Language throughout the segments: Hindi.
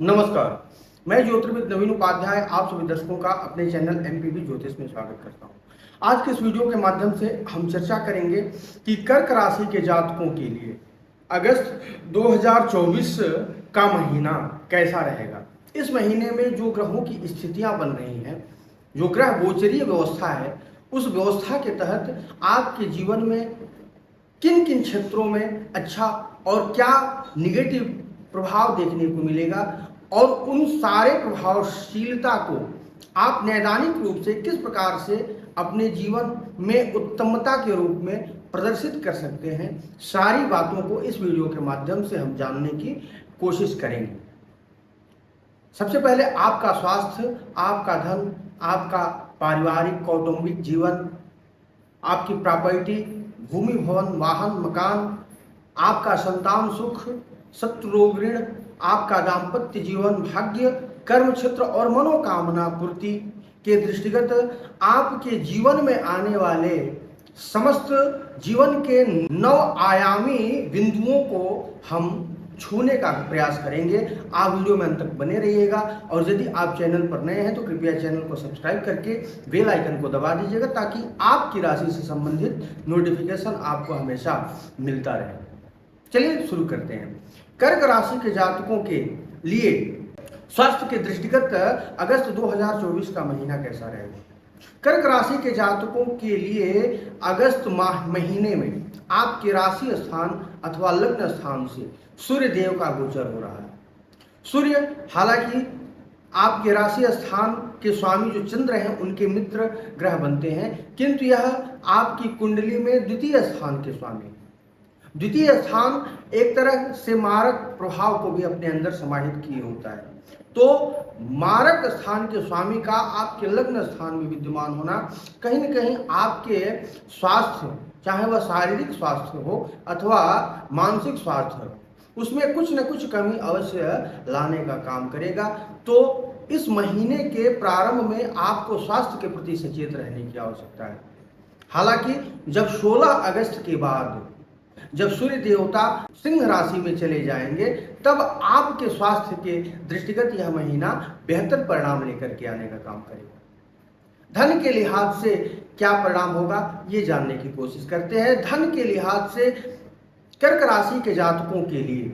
नमस्कार। मैं ज्योतिर्विद नवीन उपाध्याय आप सभी दर्शकों का अपने चैनल एमपीबी ज्योतिष में स्वागत करता हूं। आज के इस वीडियो के माध्यम से हम चर्चा करेंगे कि कर्क राशि के जातकों के लिए अगस्त 2024 का महीना कैसा रहेगा। इस महीने में जो ग्रहों की स्थितियां बन रही हैं, जो ग्रह गोचरीय व्यवस्था है, उस व्यवस्था के तहत आपके जीवन में किन किन क्षेत्रों में अच्छा और क्या निगेटिव प्रभाव देखने को मिलेगा और उन सारे प्रभावशीलता को आप नैदानिक रूप से किस प्रकार से अपने जीवन में उत्तमता के रूप में प्रदर्शित कर सकते हैं, सारी बातों को इस वीडियो के माध्यम से हम जानने की कोशिश करेंगे। सबसे पहले आपका स्वास्थ्य, आपका धन, आपका पारिवारिक कौटुंबिक जीवन, आपकी प्रॉपर्टी, भूमि भवन वाहन मकान, आपका संतान सुख, शत्रु रोग ऋण, आपका दाम्पत्य जीवन भाग्य, कर्म क्षेत्र और मनोकामना पूर्ति के दृष्टिगत आपके जीवन में आने वाले समस्त जीवन के 9 आयामी बिंदुओं को हम छूने का प्रयास करेंगे। आप वीडियो में अंत तक बने रहिएगा और यदि आप चैनल पर नए हैं तो कृपया चैनल को सब्सक्राइब करके बेल आइकन को दबा दीजिएगा ताकि आपकी राशि से संबंधित नोटिफिकेशन आपको हमेशा मिलता रहे। चलिए शुरू करते हैं। कर्क राशि के जातकों के लिए स्वास्थ्य के दृष्टिगत अगस्त 2024 का महीना कैसा रहेगा। कर्क राशि के जातकों के लिए अगस्त महीने में आपके राशि स्थान अथवा लग्न स्थान से सूर्य देव का गोचर हो रहा है। सूर्य हालांकि आपके राशि स्थान के स्वामी जो चंद्र हैं उनके मित्र ग्रह बनते हैं, किंतु यह आपकी कुंडली में द्वितीय स्थान के स्वामी हैं। द्वितीय स्थान एक तरह से मारक प्रभाव को भी अपने अंदर समाहित किए होता है, तो मारक स्थान के स्वामी का आपके लग्न स्थान में विद्यमान होना कहीं न कहीं आपके स्वास्थ्य, चाहे वह शारीरिक स्वास्थ्य हो अथवा मानसिक स्वास्थ्य हो, उसमें कुछ न कुछ कमी अवश्य लाने का काम करेगा। तो इस महीने के प्रारंभ में आपको स्वास्थ्य के प्रति सचेत रहने की आवश्यकता है। हालांकि जब 16 अगस्त के बाद जब सूर्य देवता सिंह राशि में चले जाएंगे तब आपके स्वास्थ्य के दृष्टिगत यह महीना बेहतर परिणाम लेकर के आने का काम करेगा। धन के लिहाज से क्या परिणाम होगा ये जानने की कोशिश करते हैं। धन के लिहाज से कर्क राशि के जातकों के लिए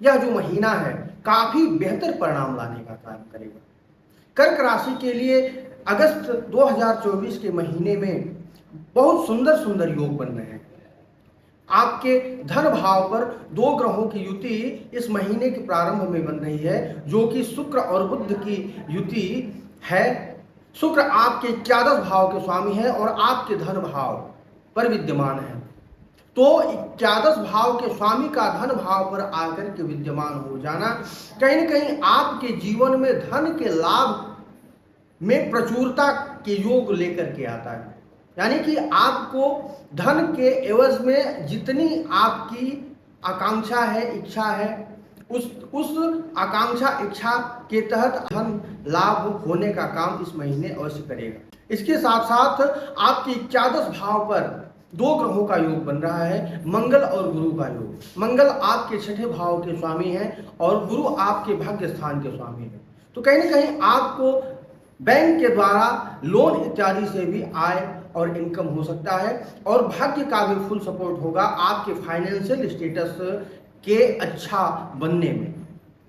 यह जो महीना है काफी बेहतर परिणाम लाने का काम करेगा। कर्क राशि के लिए अगस्त 2024 के महीने में बहुत सुंदर सुंदर योग बन रहे हैं। आपके धन भाव पर 2 ग्रहों की युति इस महीने के प्रारंभ में बन रही है, जो कि शुक्र और बुध की युति है। शुक्र आपके एकादश भाव के स्वामी है और आपके धन भाव पर विद्यमान है, तो एकादश भाव के स्वामी का धन भाव पर आकर के विद्यमान हो जाना कहीं न कहीं आपके जीवन में धन के लाभ में प्रचुरता के योग लेकर के आता है। यानी कि आपको धन के एवज में जितनी आपकी आकांक्षा है, इच्छा है, उस आकांक्षा इच्छा के तहत धन लाभ होने का काम इस महीने अवश्य करेगा। इसके साथ साथ आपके एकादश भाव पर 2 ग्रहों का योग बन रहा है, मंगल और गुरु का योग। मंगल आपके 6ठे भाव के स्वामी हैं और गुरु आपके भाग्य स्थान के स्वामी हैं, तो कहीं ना कहीं आपको बैंक के द्वारा लोन इत्यादि से भी आय और इनकम हो सकता है और भाग्य का भी फुल सपोर्ट होगा आपके फाइनेंशियल स्टेटस के अच्छा बनने में।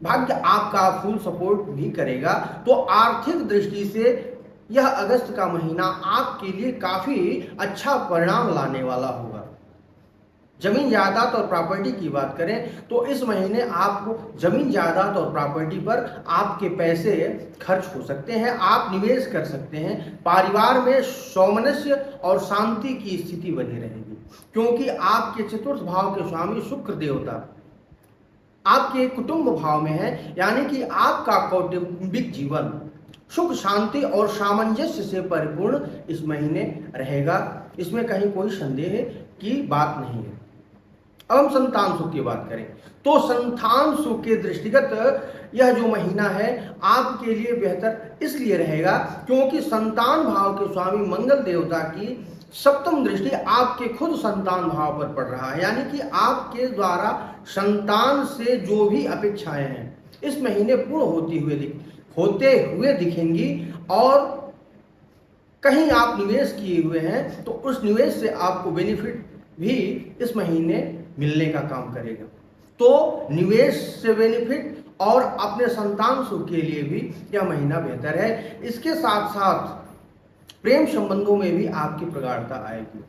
भाग्य आपका फुल सपोर्ट भी करेगा, तो आर्थिक दृष्टि से यह अगस्त का महीना आपके लिए काफी अच्छा परिणाम लाने वाला होगा। जमीन जायदाद और प्रॉपर्टी की बात करें तो इस महीने आपको जमीन जायदाद और प्रॉपर्टी पर आपके पैसे खर्च हो सकते हैं, आप निवेश कर सकते हैं। परिवार में सौमनस्य और शांति की स्थिति बनी रहेगी, क्योंकि आपके चतुर्थ भाव के स्वामी शुक्र देवता आपके कुटुंब भाव में है, यानी कि आपका कौटुंबिक जीवन सुख शांति और सामंजस्य से परिपूर्ण इस महीने रहेगा। इसमें कहीं कोई संदेह की बात नहीं है। अब हम संतान सुख की बात करें तो संतान सुख के दृष्टिगत यह जो महीना है आपके लिए बेहतर इसलिए रहेगा क्योंकि संतान भाव के स्वामी मंगल देवता की सप्तम दृष्टि आपके खुद संतान भाव पर पड़ रहा है, यानी कि आपके द्वारा संतान से जो भी अपेक्षाएं हैं, इस महीने पूर्ण होते हुए दिखेंगी। और कहीं आप निवेश किए हुए हैं तो उस निवेश से आपको बेनिफिट भी इस महीने मिलने का काम करेगा। तो निवेश से बेनिफिट और अपने संतान सुख के लिए भी यह महीना बेहतर है। इसके साथ साथ प्रेम संबंधों में भी आपकी प्रगाढ़ता आएगी।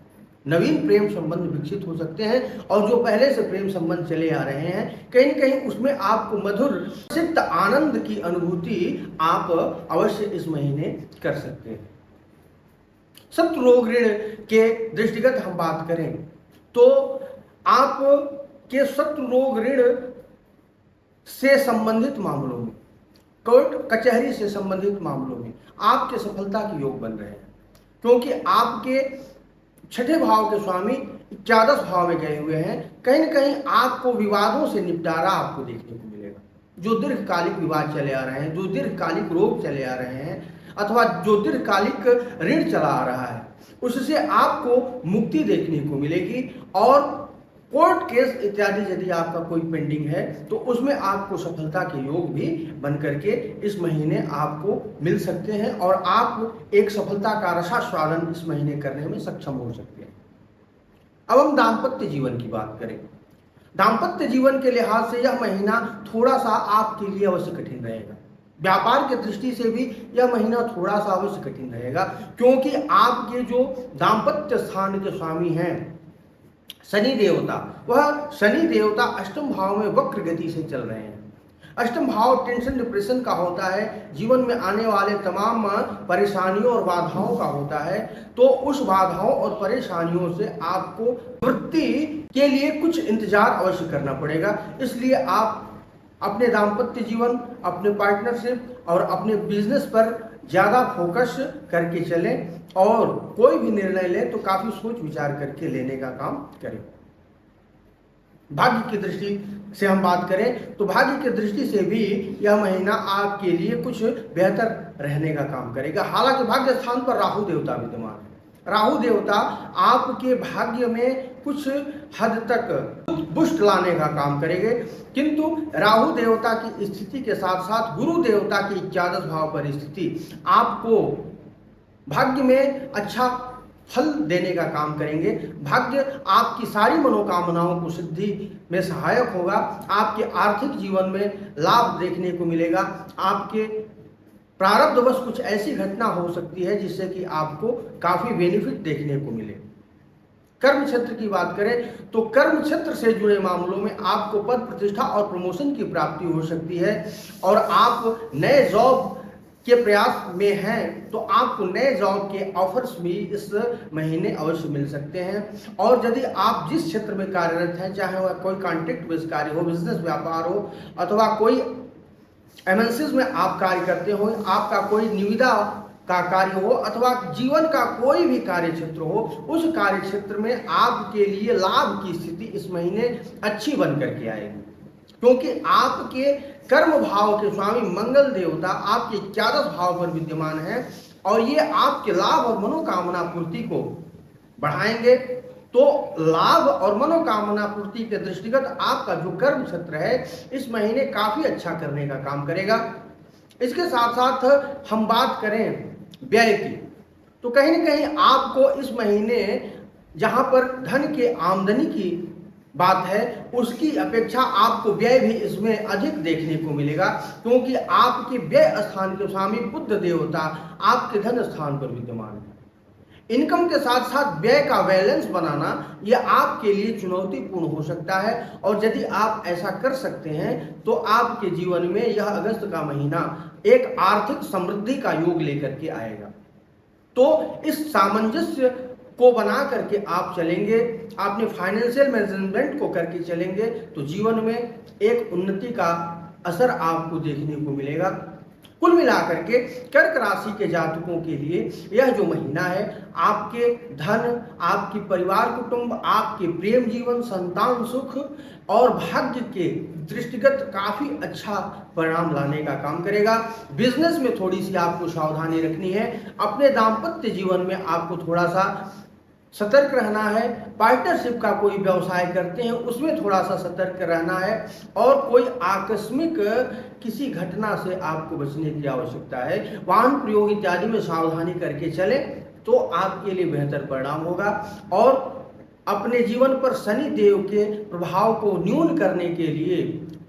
नवीन प्रेम संबंध विकसित हो सकते हैं और जो पहले से प्रेम संबंध चले आ रहे हैं कहीं न कहीं उसमें आपको मधुर सिद्ध आनंद की अनुभूति आप अवश्य इस महीने कर सकते हैं। शत्रु रोग ऋण के दृष्टिगत हम बात करें तो आप के शत्रु रोग ऋण से संबंधित मामलों में, कोर्ट कचहरी से संबंधित मामलों में आपके सफलता के योग बन रहे हैं, क्योंकि आपके छठे भाव के स्वामी एकादश भाव में गए हुए हैं। कहीं न कहीं आपको विवादों से निपटारा आपको देखने को मिलेगा। जो दीर्घकालिक विवाद चले आ रहे हैं, जो दीर्घकालिक रोग चले आ रहे हैं अथवा जो दीर्घकालिक ऋण चला आ रहा है, उससे आपको मुक्ति देखने को मिलेगी। और कोर्ट केस इत्यादि यदि आपका कोई पेंडिंग है तो उसमें आपको सफलता के योग भी बन करके इस महीने आपको मिल सकते हैं और आप एक सफलता का रसास्वादन इस महीने करने में सक्षम हो सकते हैं। अब हम दाम्पत्य जीवन की बात करें। दाम्पत्य जीवन के लिहाज से यह महीना थोड़ा सा आपके लिए अवश्य कठिन रहेगा। व्यापार की दृष्टि से भी यह महीना थोड़ा सा अवश्य कठिन रहेगा, क्योंकि आपके जो दाम्पत्य स्थान के स्वामी हैं शनि देवता, वह शनि देवता अष्टम भाव में वक्र गति से चल रहे हैं। अष्टम भाव टेंशन डिप्रेशन का होता है, जीवन में आने वाले तमाम परेशानियों और बाधाओं का होता है। तो उस बाधाओं और परेशानियों से आपको वृत्ति के लिए कुछ इंतजार अवश्य करना पड़ेगा। इसलिए आप अपने दाम्पत्य जीवन, अपने पार्टनरशिप और अपने बिजनेस पर ज़्यादा फोकस करके चलें और कोई भी निर्णय लें तो काफ़ी सोच विचार करके लेने का काम करें। भाग्य की दृष्टि से हम बात करें तो भाग्य की दृष्टि से भी यह महीना आपके लिए कुछ बेहतर रहने का काम करेगा। हालांकि भाग्य स्थान पर राहु देवता विद्यमान है। राहु देवता आपके भाग्य में कुछ हद तक पुष्ट लाने का काम करेंगे, किंतु राहु देवता की स्थिति के साथ साथ गुरु देवता की एकादश भाव पर स्थिति आपको भाग्य में अच्छा फल देने का काम करेंगे। भाग्य आपकी सारी मनोकामनाओं को सिद्धि में सहायक होगा। आपके आर्थिक जीवन में लाभ देखने को मिलेगा। आपके प्रारब्धवश कुछ ऐसी घटना हो सकती है जिससे कि आपको काफी बेनिफिट देखने को मिले। कर्म क्षेत्र की बात करें तो कर्म क्षेत्र से जुड़े मामलों में आपको पद प्रतिष्ठा और प्रमोशन की प्राप्ति हो सकती है और आप नए जॉब के प्रयास में हैं तो आपको नए जॉब के ऑफर्स भी इस महीने अवश्य मिल सकते हैं। और यदि आप जिस क्षेत्र में कार्यरत हैं, चाहे वह कोई कॉन्ट्रैक्ट बेस्ड कार्य हो, बिजनेस व्यापार हो अथवा कोई एमएनसीज में आप कार्य करते हो, आपका कोई निविदा का कार्य हो अथवा जीवन का कोई भी कार्य क्षेत्र हो, उस कार्य क्षेत्र में आपके लिए लाभ की स्थिति इस महीने अच्छी बन करके आएगी, क्योंकि आपके कर्म भाव के स्वामी मंगल देवता आपके एकादश भाव पर विद्यमान है और ये आपके लाभ और मनोकामना पूर्ति को बढ़ाएंगे। तो लाभ और मनोकामना पूर्ति के दृष्टिगत आपका जो कर्म क्षेत्र है इस महीने काफी अच्छा करने का काम करेगा। इसके साथ साथ हम बात करें व्यय की तो कहीं न कहीं आपको इस महीने जहां पर धन के आमदनी की बात है उसकी अपेक्षा आपको व्यय भी इसमें अधिक देखने को मिलेगा, क्योंकि आपके व्यय स्थान के स्वामी बुध देवता आपके धन स्थान पर विद्यमान है। इनकम के साथ साथ व्यय का बैलेंस बनाना यह आपके लिए चुनौतीपूर्ण हो सकता है और यदि आप ऐसा कर सकते हैं तो आपके जीवन में यह अगस्त का महीना एक आर्थिक समृद्धि का योग लेकर के आएगा। तो इस सामंजस्य को बना करके आप चलेंगे, अपने फाइनेंशियल मैनेजमेंट को करके चलेंगे तो जीवन में एक उन्नति का असर आपको देखने को मिलेगा। कुल मिलाकर के कर्क राशि के जातकों के लिए यह जो महीना है आपके धन, आपकी परिवार कुटुंब, आपके प्रेम जीवन, संतान सुख और भाग्य के दृष्टिगत काफी अच्छा परिणाम लाने का काम करेगा। बिजनेस में थोड़ी सी आपको सावधानी रखनी है। अपने दाम्पत्य जीवन में आपको थोड़ा सा सतर्क रहना है। पार्टनरशिप का कोई व्यवसाय करते हैं उसमें थोड़ा सा सतर्क रहना है, और कोई आकस्मिक किसी घटना से आपको बचने की आवश्यकता है। वाहन प्रयोग इत्यादि में सावधानी करके चले तो आपके लिए बेहतर परिणाम होगा। और अपने जीवन पर शनि देव के प्रभाव को न्यून करने के लिए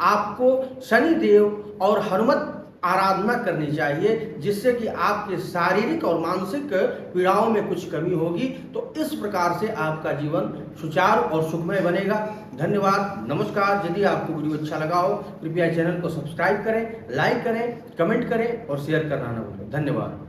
आपको शनि देव और हनुमत आराधना करनी चाहिए, जिससे कि आपके शारीरिक और मानसिक पीड़ाओं में कुछ कमी होगी। तो इस प्रकार से आपका जीवन सुचारू और सुखमय बनेगा। धन्यवाद, नमस्कार। यदि आपको वीडियो अच्छा लगा हो कृपया चैनल को सब्सक्राइब करें, लाइक करें, कमेंट करें और शेयर करना न भूलें। धन्यवाद।